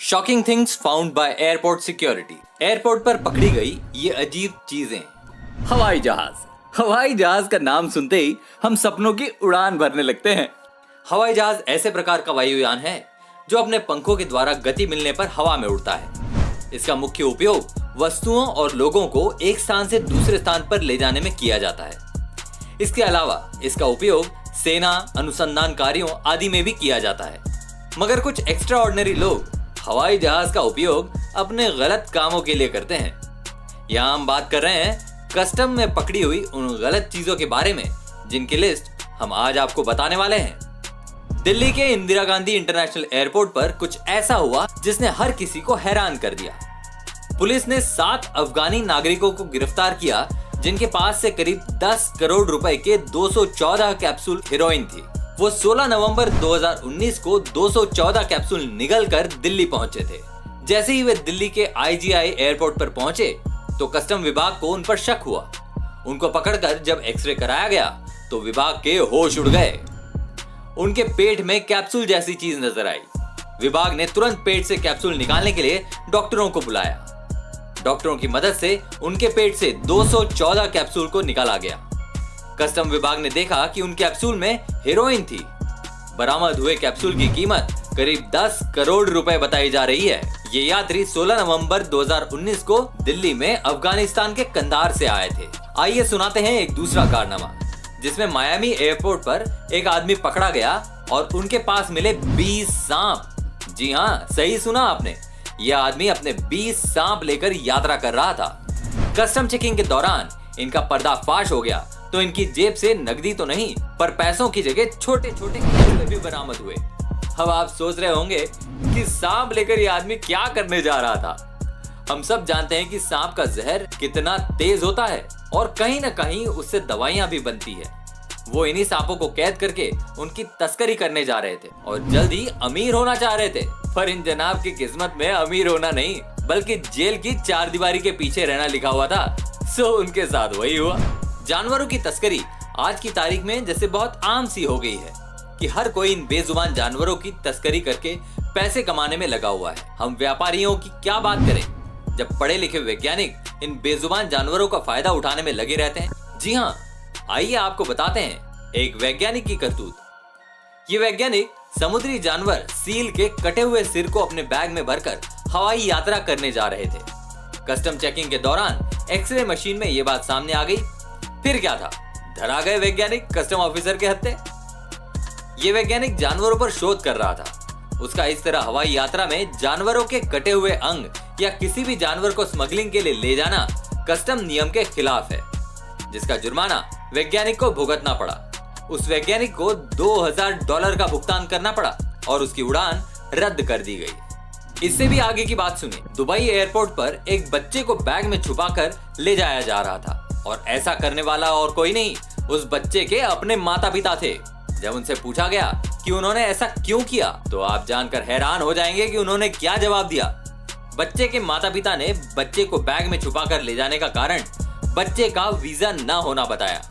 Shocking things found by airport security. Airport पर पकड़ी गई ये अजीब चीजें। हवाई जहाज का नाम सुनते ही हम सपनों की उड़ान भरने लगते हैं। हवाई जहाज ऐसे प्रकार का वायुयान है जो अपने पंखों के द्वारा गति मिलने पर हवा में उड़ता है। इसका मुख्य उपयोग वस्तुओं और लोगों को एक स्थान से दूसरे स्थान पर ले जाने में किया जाता है। इसके अलावा इसका उपयोग सेना, अनुसंधान कार्यों आदि में भी किया जाता है। मगर कुछ एक्स्ट्रा ऑर्डिनरी लोग हवाई जहाज का उपयोग अपने गलत कामों के लिए करते हैं। यहाँ हम बात कर रहे हैं कस्टम में पकड़ी हुई उन गलत चीजों के बारे में जिनकी लिस्ट हम आज आपको बताने वाले हैं। दिल्ली के इंदिरा गांधी इंटरनेशनल एयरपोर्ट पर कुछ ऐसा हुआ जिसने हर किसी को हैरान कर दिया। पुलिस ने 7 अफगानी नागरिकों को गिरफ्तार किया जिनके पास से करीब 10 करोड़ रुपए के 214 कैप्सूल हेरोइन थी। वो 16 नवंबर 2019 को 214 कैप्सूल निगल कर दिल्ली पहुंचे थे। जैसे ही वे दिल्ली के IGI एयरपोर्ट पर पहुंचे तो कस्टम विभाग को उन पर शक हुआ। उनको पकड़कर जब एक्सरे कराया गया तो विभाग के होश उड़ गए। उनके पेट में कैप्सूल जैसी चीज नजर आई। विभाग ने तुरंत पेट से कैप्सूल निकालने के लिए डॉक्टरों को बुलाया। डॉक्टरों की मदद से उनके पेट से 214 कैप्सूल को निकाला गया। कस्टम विभाग ने देखा कि उन कैप्सूल में हेरोइन थी। बरामद हुए कैप्सूल की कीमत करीब 10 करोड़ रुपए बताई जा रही है। ये यात्री 16 नवंबर 2019 को दिल्ली में अफगानिस्तान के कंधार से आए थे। आइए सुनाते हैं एक दूसरा कारनामा जिसमें मायामी एयरपोर्ट पर एक आदमी पकड़ा गया और उनके पास मिले 20 सांप। जी हाँ, सही सुना आपने। यह आदमी अपने 20 सांप लेकर यात्रा कर रहा था। कस्टम चेकिंग के दौरान इनका पर्दाफाश हो गया तो इनकी जेब से नकदी तो नहीं पर पैसों की जगह छोटे छोटे केचुए भी बरामद हुए। अब आप सोच रहे होंगे कि सांप लेकर ये आदमी क्या करने जा रहा था। हम सब जानते हैं कि सांप का जहर कितना तेज होता है और कहीं ना कहीं उससे दवाइयां भी बनती है। वो इन्हीं सांपों को कैद करके उनकी तस्करी करने जा रहे थे और जल्द ही अमीर होना चाह रहे थे। पर इन जनाब की किस्मत में अमीर होना नहीं बल्कि जेल की 4 दीवारी के पीछे रहना लिखा हुआ था। सो उनके साथ वही हुआ। जानवरों की तस्करी आज की तारीख में जैसे बहुत आम सी हो गई है कि हर कोई इन बेजुबान जानवरों की तस्करी करके पैसे कमाने में लगा हुआ है। हम व्यापारियों की क्या बात करें जब पढ़े लिखे वैज्ञानिक इन बेजुबान जानवरों का फायदा उठाने में लगे रहते हैं। जी हाँ, आइए आपको बताते हैं एक वैज्ञानिक की करतूत। ये वैज्ञानिक समुद्री जानवर सील के कटे हुए सिर को अपने बैग में भरकर हवाई यात्रा करने जा रहे थे। कस्टम चेकिंग के दौरान एक्सरे मशीन में ये बात सामने आ गई। फिर क्या था, धरा गए वैज्ञानिक कस्टम ऑफिसर के हत्थे। ये वैज्ञानिक जानवरों पर शोध कर रहा था। उसका इस तरह हवाई यात्रा में जानवरों के कटे हुए अंग या किसी भी जानवर को स्मगलिंग के लिए ले जाना कस्टम नियम के खिलाफ है, जिसका जुर्माना वैज्ञानिक को भुगतना पड़ा। उस वैज्ञानिक को $2000 का भुगतान करना पड़ा और उसकी उड़ान रद्द कर दी गई। इससे भी आगे की बात सुनिए। दुबई एयरपोर्ट पर एक बच्चे को बैग में छुपाकर ले जाया जा रहा था और ऐसा करने वाला और कोई नहीं, उस बच्चे के अपने माता पिता थे। जब उनसे पूछा गया कि उन्होंने ऐसा क्यों किया तो आप जानकर हैरान हो जाएंगे कि उन्होंने क्या जवाब दिया। बच्चे के माता पिता ने बच्चे को बैग में छुपाकर ले जाने का कारण बच्चे का वीजा न होना बताया।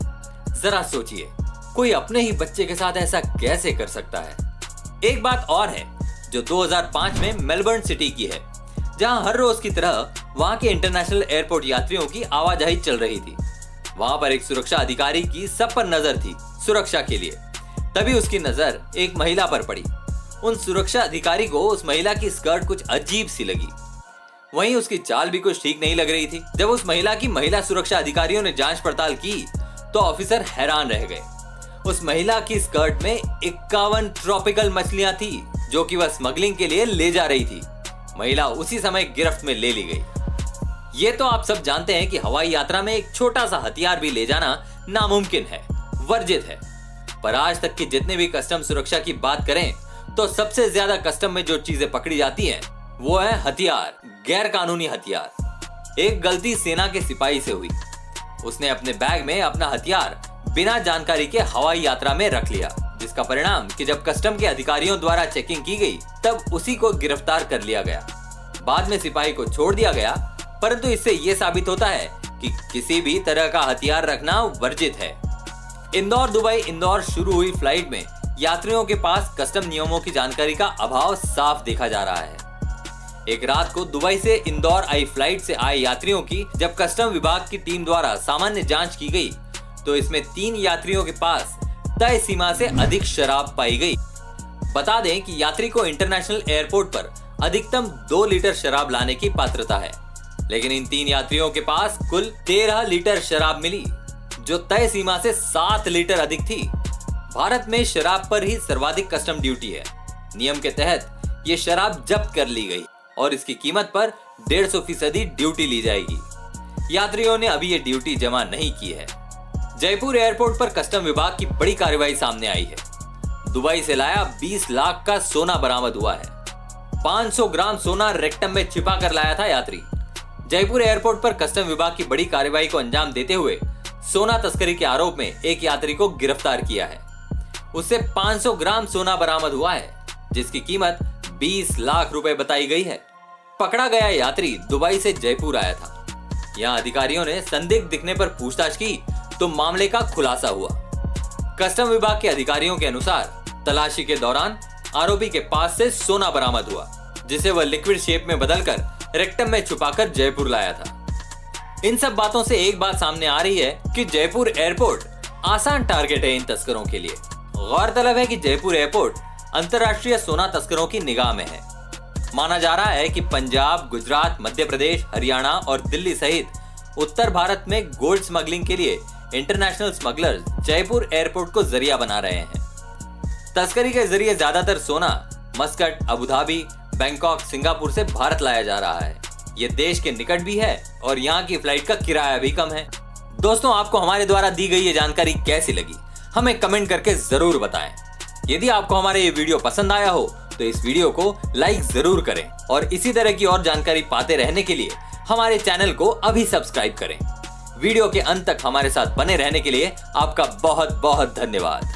जरा सोचिए, कोई अपने ही बच्चे के साथ ऐसा कैसे कर सकता है। एक बात और है जो 2005 में मेलबर्न सिटी की है, जहां हर रोज की तरह वहां के इंटरनेशनल एयरपोर्ट यात्रियों की आवाजाही चल रही थी। वहां पर एक सुरक्षा अधिकारी की सब पर नजर थी सुरक्षा के लिए। तभी उसकी नजर एक महिला पर पड़ी। उन सुरक्षा अधिकारी को उस महिला की स्कर्ट कुछ अजीब सी लगी। वहीं उसकी चाल भी कुछ ठीक नहीं लग रही थी। जब उस महिला की महिला सुरक्षा अधिकारियों ने जांच पड़ताल की तो ऑफिसर हैरान रह गए। उस महिला की स्कर्ट में 51 ट्रॉपिकल मछलियां थी जो कि वह स्मगलिंग के लिए ले जा रही थी। महिला उसी समय गिरफ्त में ले ली गई। ये तो आप सब जानते हैं कि हवाई यात्रा में एक छोटा सा हथियार भी ले जाना नामुमकिन है, वर्जित है। पर आज तक की जितने भी कस्टम सुरक्षा की बात करें तो सबसे ज्यादा कस्टम में जो चीजें पकड़ी जाती हैं वो है हथियार, गैर कानूनी हथियार। एक गलती सेना के सिपाही से हुई। उसने अपने बैग में अपना हथियार बिना जानकारी के हवाई यात्रा में रख लिया, जिसका परिणाम कि जब कस्टम के अधिकारियों द्वारा चेकिंग की गई तब उसी को गिरफ्तार कर लिया गया। बाद में सिपाही को छोड़ दिया गया, परंतु इससे यह साबित होता है कि किसी भी तरह का हथियार रखना वर्जित है। इंदौर दुबई इंदौर शुरू हुई फ्लाइट में यात्रियों के पास कस्टम नियमों की जानकारी का अभाव साफ देखा जा रहा है। एक रात को दुबई से इंदौर आई फ्लाइट से आए यात्रियों की जब कस्टम विभाग की टीम द्वारा सामान्य जांच की गई तो इसमें 3 यात्रियों के पास तय सीमा से अधिक शराब पाई गई। बता दें कि यात्री को इंटरनेशनल एयरपोर्ट पर अधिकतम 2 लीटर शराब लाने की पात्रता है, लेकिन इन 3 यात्रियों के पास कुल 13 लीटर शराब मिली, जो तय सीमा से 7 लीटर अधिक थी। भारत में शराब पर ही सर्वाधिक कस्टम ड्यूटी है। नियम के तहत ये शराब जब्त कर ली गई और इसकी कीमत पर 150% ड्यूटी ली जाएगी। यात्रियों ने अभी ये ड्यूटी जमा नहीं की है। जयपुर एयरपोर्ट पर कस्टम विभाग की बड़ी कार्रवाई सामने आई है। दुबई से लाया 20 लाख का सोना बरामद हुआ है। 500 ग्राम सोना रेक्टम में छिपा कर लाया था यात्री। जयपुर एयरपोर्ट पर कस्टम विभाग की बड़ी कार्रवाई को अंजाम देते हुए सोना तस्करी के आरोप में एक यात्री को गिरफ्तार किया है। उससे 500 ग्राम सोना बरामद हुआ है, जिसकी कीमत 20 लाख रुपए बताई गई है। पकड़ा गया यात्री दुबई से जयपुर आया था। यहाँ अधिकारियों ने संदिग्ध दिखने पर पूछताछ की तो मामले का खुलासा हुआ। कस्टम विभाग के अधिकारियों के अनुसार तलाशी के दौरान आरोपी के पास से सोना बरामद हुआ, जिसे वह लिक्विड शेप में बदलकर रेक्टम में छुपाकर जयपुर लाया था। इन सब बातों से एक बात सामने आ रही है कि जयपुर एयरपोर्ट आसान टारगेट है इन तस्करों के लिए। गौरतलब है कि जयपुर एयरपोर्ट अंतर्राष्ट्रीय सोना तस्करों की निगाह में है। माना जा रहा है कि पंजाब, गुजरात, मध्य प्रदेश, हरियाणा और दिल्ली सहित उत्तर भारत में गोल्ड स्मगलिंग के लिए इंटरनेशनल स्मगलर्स जयपुर एयरपोर्ट को जरिया बना रहे हैं। तस्करी के जरिए ज्यादातर सोना Muscat, Abu Dhabi, Bangkok, Singapore से भारत लाया जा रहा है। ये देश के निकट भी है और यहाँ की फ्लाइट का किराया भी कम है। दोस्तों, आपको हमारे द्वारा दी गई ये जानकारी कैसी लगी, हमें कमेंट करके जरूर बताएं। यदि आपको हमारे ये वीडियो पसंद आया हो तो इस वीडियो को लाइक जरूर करें और इसी तरह की और जानकारी पाते रहने के लिए हमारे चैनल को अभी सब्सक्राइब करें। वीडियो के अंत तक हमारे साथ बने रहने के लिए आपका बहुत बहुत धन्यवाद।